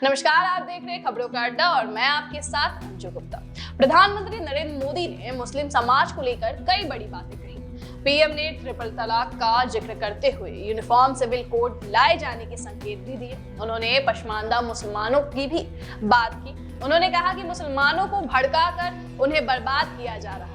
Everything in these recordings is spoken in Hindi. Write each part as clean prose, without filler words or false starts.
नमस्कार, आप देख रहे हैं खबरों का अड्डा और मैं आपके साथ अंजू गुप्ता। प्रधानमंत्री नरेंद्र मोदी ने मुस्लिम समाज को लेकर कई बड़ी बातें कही। पीएम ने ट्रिपल तलाक का जिक्र करते हुए यूनिफॉर्म सिविल कोड लाए जाने के संकेत भी दिए। उन्होंने पसमानदा मुसलमानों की भी बात की। उन्होंने कहा कि मुसलमानों को भड़काकर उन्हें बर्बाद किया जा रहा है।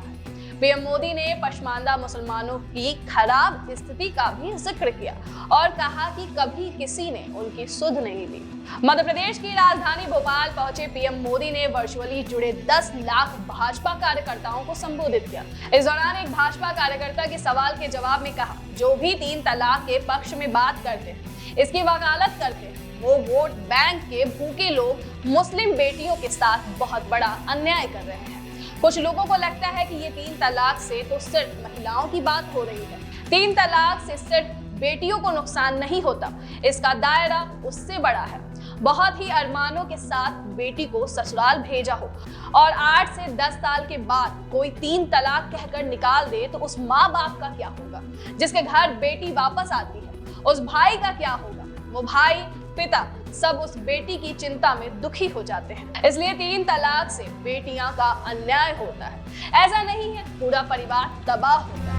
पीएम मोदी ने पसमानदा मुसलमानों की खराब स्थिति का भी जिक्र किया और कहा कि कभी किसी ने उनकी सुध नहीं ली। मध्य प्रदेश की राजधानी भोपाल पहुंचे पीएम मोदी ने वर्चुअली जुड़े 10 लाख भाजपा कार्यकर्ताओं को संबोधित किया। इस दौरान एक भाजपा कार्यकर्ता के सवाल के जवाब में कहा, जो भी 3 तलाक के पक्ष में बात करते हैं, इसकी वकालत करते हैं, वो वोट बैंक के भूखे लोग मुस्लिम बेटियों के साथ बहुत बड़ा अन्याय कर रहे हैं। कुछ लोगों को लगता है कि ये 3 तलाक से तो सिर्फ महिलाओं की बात हो रही है। 3 तलाक से सिर्फ बेटियों को नुकसान नहीं होता, इसका दायरा उससे बड़ा है। बहुत ही अरमानों के साथ बेटी को ससुराल भेजा हो और 8 से 10 साल के बाद कोई 3 तलाक कहकर निकाल दे तो उस माँ बाप का क्या होगा जिसके घर बेटी वापस आती है? उस भाई का क्या होगा? वो भाई, पिता सब उस बेटी की चिंता में दुखी हो जाते हैं। इसलिए 3 तलाक से बेटियां का अन्याय होता है। ऐसा नहीं है, पूरा परिवार तबाह होता है।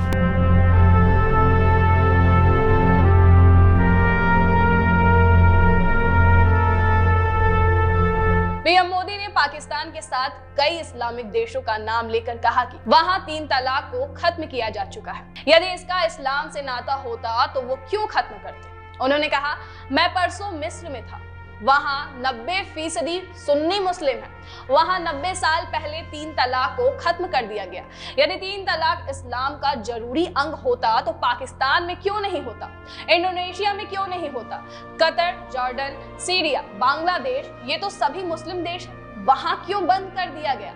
पीएम मोदी ने पाकिस्तान के साथ कई इस्लामिक देशों का नाम लेकर कहा कि वहां 3 तलाक को खत्म किया जा चुका है। यदि इसका इस्लाम से नाता होता तो वो क्यों खत्म करते? उन्होंने कहा, मैं परसों मिस्र में था, वहां 90% सुन्नी मुस्लिम है। वहां 90 साल पहले 3 तलाक को खत्म कर दिया गया। यदि 3 तलाक इस्लाम का जरूरी अंग होता तो पाकिस्तान में क्यों नहीं होता? इंडोनेशिया में क्यों नहीं होता? कतर, जॉर्डन, सीरिया, बांग्लादेश, ये तो सभी मुस्लिम देश हैं, वहां क्यों बंद कर दिया गया?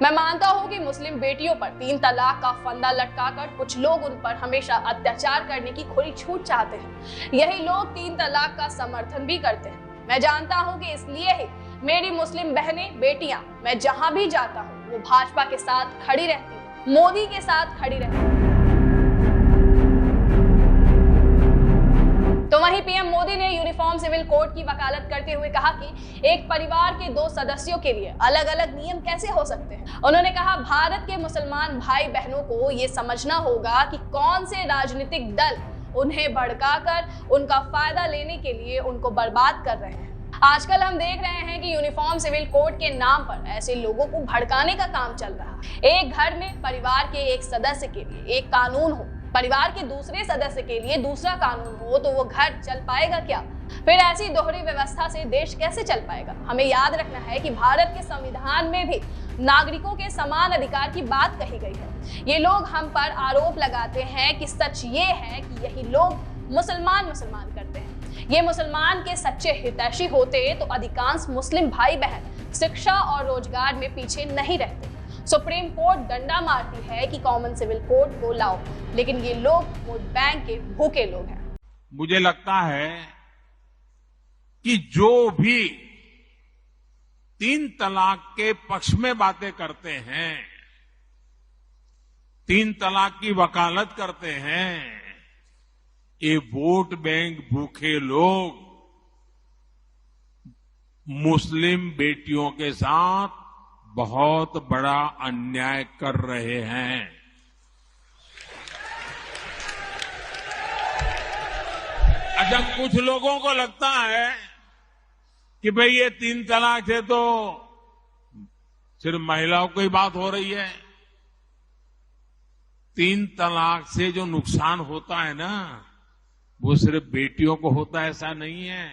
मैं मानता हूं कि मुस्लिम बेटियों पर 3 तलाक का फंदा लटकाकर कुछ लोग उन पर हमेशा अत्याचार करने की खुली छूट चाहते हैं। यही लोग 3 तलाक का समर्थन भी करते हैं। मैं जानता हूं कि इसलिए ही मेरी मुस्लिम बहनें, बेटियां, मैं जहां भी जाता हूं वो भाजपा के साथ खड़ी रहती हैं, मोदी के साथ खड़ी रहती हैं। तो वहीं पीएम मोदी ने यूनिफॉर्म सिविल कोड की वकालत करते हुए कहा कि एक परिवार के 2 सदस्यों के लिए अलग अलग नियम कैसे हो सकते हैं। उन्होंने कहा, भारत के मुसलमान भाई बहनों को ये समझना होगा कि कौन से राजनीतिक दल उन्हें भड़काकर उनका फायदा लेने के लिए उनको बर्बाद कर रहे हैं। आजकल हम देख रहे हैं कि यूनिफॉर्म सिविल कोड के नाम पर ऐसे लोगों को भड़काने का काम चल रहा है। एक घर में परिवार के एक सदस्य के लिए एक कानून हो, परिवार के दूसरे सदस्य के लिए दूसरा कानून हो तो वो घर चल पाएगा क्या? फिर ऐसी दोहरी व्यवस्था से देश कैसे चल पाएगा? हमें याद रखना है कि भारत के संविधान में भी नागरिकों के समान अधिकार की बात कही गई है। ये लोग हम पर आरोप लगाते हैं कि सच ये है कि यही लोग मुसलमान करते हैं। ये मुसलमान के सच्चे हितैषी होते तो अधिकांश मुस्लिम भाई बहन शिक्षा और रोजगार में पीछे नहीं रहते। सुप्रीम कोर्ट डंडा मारती है कि कॉमन सिविल कोड को लाओ, लेकिन ये लोग वोट बैंक के भूखे लोग हैं। मुझे लगता है कि जो भी 3 तलाक के पक्ष में बातें करते हैं, 3 तलाक की वकालत करते हैं, ये वोट बैंक भूखे लोग मुस्लिम बेटियों के साथ बहुत बड़ा अन्याय कर रहे हैं। अच्छा, कुछ लोगों को लगता है कि भाई ये 3 तलाक से तो सिर्फ महिलाओं की बात हो रही है। 3 तलाक से जो नुकसान होता है ना, वो सिर्फ बेटियों को होता है ऐसा नहीं है,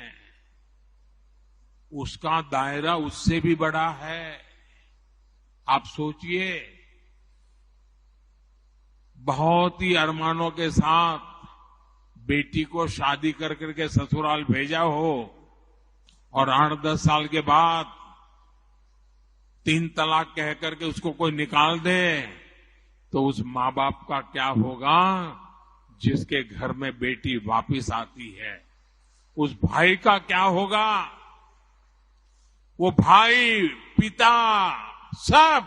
उसका दायरा उससे भी बड़ा है। आप सोचिए, बहुत ही अरमानों के साथ बेटी को शादी कर करके ससुराल भेजा हो और 8-10 साल के बाद 3 तलाक कह करके उसको कोई निकाल दे तो उस माँ बाप का क्या होगा जिसके घर में बेटी वापिस आती है? उस भाई का क्या होगा? वो भाई, पिता सब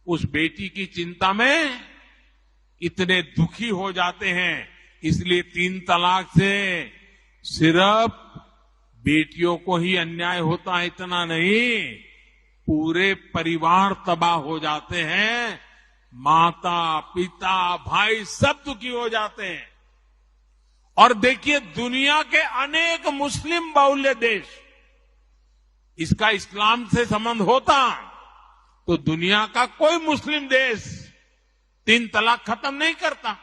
उस बेटी की चिंता में इतने दुखी हो जाते हैं। इसलिए 3 तलाक से सिर्फ बेटियों को ही अन्याय होता है इतना नहीं, पूरे परिवार तबाह हो जाते हैं, माता पिता भाई सब दुखी हो जाते हैं। और देखिए दुनिया के अनेक मुस्लिम बहुल्य देश, इसका इस्लाम से संबंध होता तो दुनिया का कोई मुस्लिम देश 3 तलाक खत्म नहीं करता।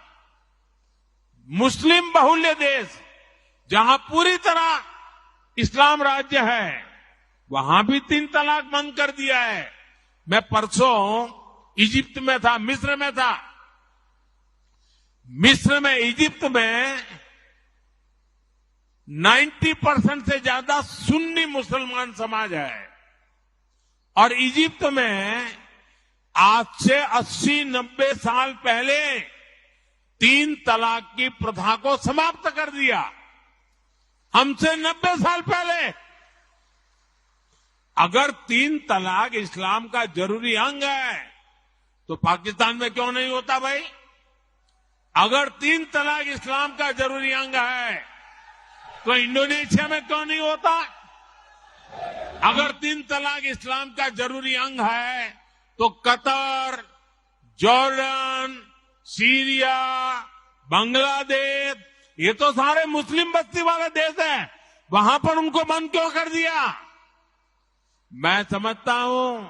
मुस्लिम बहुल्य देश जहां पूरी तरह इस्लाम राज्य है, वहां भी 3 तलाक बंद कर दिया है। मैं परसों इजिप्ट में था, मिस्र में था। मिस्र में, इजिप्ट में 90% से ज्यादा सुन्नी मुसलमान समाज है और इजिप्ट में आज से 80-90 साल पहले 3 तलाक की प्रथा को समाप्त कर दिया। हमसे 90 साल पहले। अगर 3 तलाक इस्लाम का जरूरी अंग है तो पाकिस्तान में क्यों नहीं होता भाई? अगर 3 तलाक इस्लाम का जरूरी अंग है तो इंडोनेशिया में क्यों नहीं होता? अगर 3 तलाक इस्लाम का जरूरी अंग है तो कतर, जॉर्डन, सीरिया, बांग्लादेश, ये तो सारे मुस्लिम बस्ती वाले देश हैं, वहां पर उनको बंद क्यों कर दिया? मैं समझता हूं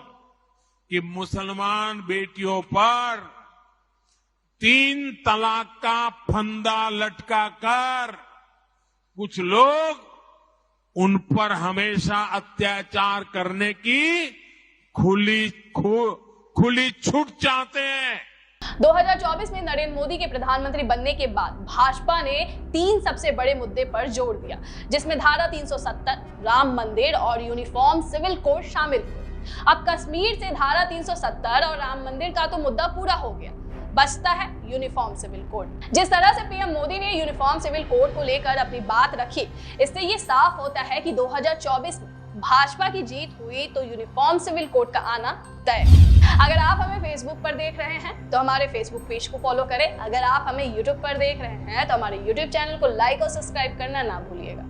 कि मुसलमान बेटियों पर 3 तलाक का फंदा लटका कर कुछ लोग उन पर हमेशा अत्याचार करने की खुली छूट चाहते हैं। 2024 में नरेंद्र मोदी के प्रधानमंत्री बनने के बाद भाजपा ने 3 सबसे बड़े मुद्दे पर जोर दिया, जिसमें धारा 370, राम मंदिर और यूनिफॉर्म सिविल कोड शामिल थे। अब कश्मीर से धारा 370 और राम मंदिर का तो मुद्दा पूरा हो गया, बचता है यूनिफॉर्म सिविल कोड। जिस तरह से पीएम मोदी ने यूनिफॉर्म सिविल कोड को लेकर अपनी बात रखी, इससे ये साफ होता है कि 2024 में भाजपा की जीत हुई तो यूनिफॉर्म सिविल कोड का आना तय। अगर आप हमें फेसबुक पर देख रहे हैं तो हमारे फेसबुक पेज को फॉलो करें। अगर आप हमें यूट्यूब पर देख रहे हैं तो हमारे यूट्यूब चैनल को लाइक और सब्सक्राइब करना ना भूलिएगा।